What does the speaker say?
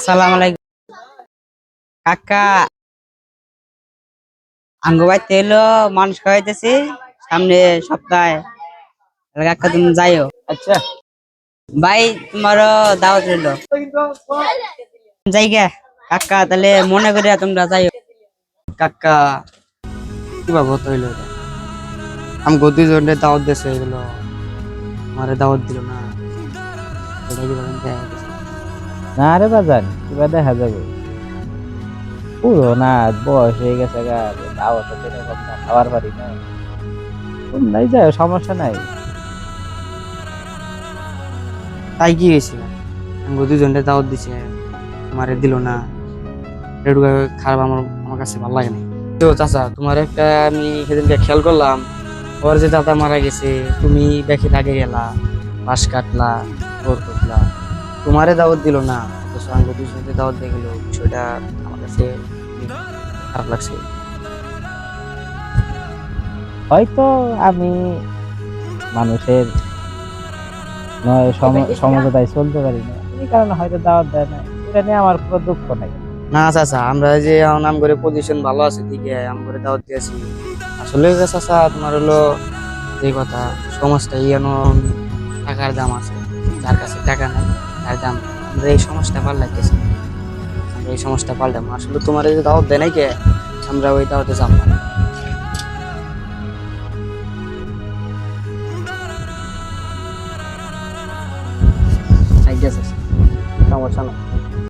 আসসালামু আলাইকুম কাকা। আঙ্গু বাইতে এলো মানুষ খাওয়াইতেছি সামনে সপ্তাহে। তাহলে কাকা তুমি যাইও। আচ্ছা ভাই তোমারও দাওয়াত রইলো জায়গা। কাকা তাহলে মনে করিয়া তোমরা যাইও। কাকা কি বাবু হইলো এটা? আমি গতি জনে দাওয়াত দিছে এগুলো আমারে দাওয়াত দিল না, এটা কি বলেন দেখা গেছে। না রে বাজান, কিবা দেখা যাবে। পুরো না বয়স হয়ে গেছে গা, দাওয়াত এরকম না খাবার পারি না। তোমরাই যাও, সমস্যা নাই। তাই কি হয়েছে? আমি গতি জনে দাওয়াত দিছে আমারে দিল না, একটু খারাপ আমার কাছে ভালো লাগে না। তো চাচা তোমার একটা আমি সেদিনকে খেয়াল করলাম, ওর যে দাদা মারা গেছে তুমি দেখে আগে গেলা, বাঁশ কাটলা, ওর করলা, তোমারে দাওয়াত দিল না, অথচ আমি গতি জনে দাওয়াত দিয়ে গেল। বিষয়টা আমার কাছে খারাপ লাগছে। হয়তো আমি মানুষের সমঝোতায় চলতে পারি না, এই কারণে হয়তো দাওয়াত দেয় না। এটা নিয়ে আমার কোনো দুঃখ নাই। না চাচা, আমরা যে নাম করে পজিশন ভালো আছে দিকে আম করে দাওয়াত দিয়েছি। আসলে চাচা তোমার হলো যে কথা, সমাজটা এমন টাকার দাম আছে, যার কাছে টাকা নাই তার দাম নাই। আমরা এই সমাজটা পাল্টাইতেছি, আমরা এই সমাজটা পাল্টাবো। আসলে তোমার এই যে দাওয়াত দেয় নাই কে, আমরা ওই দাওয়াতে যাবো না।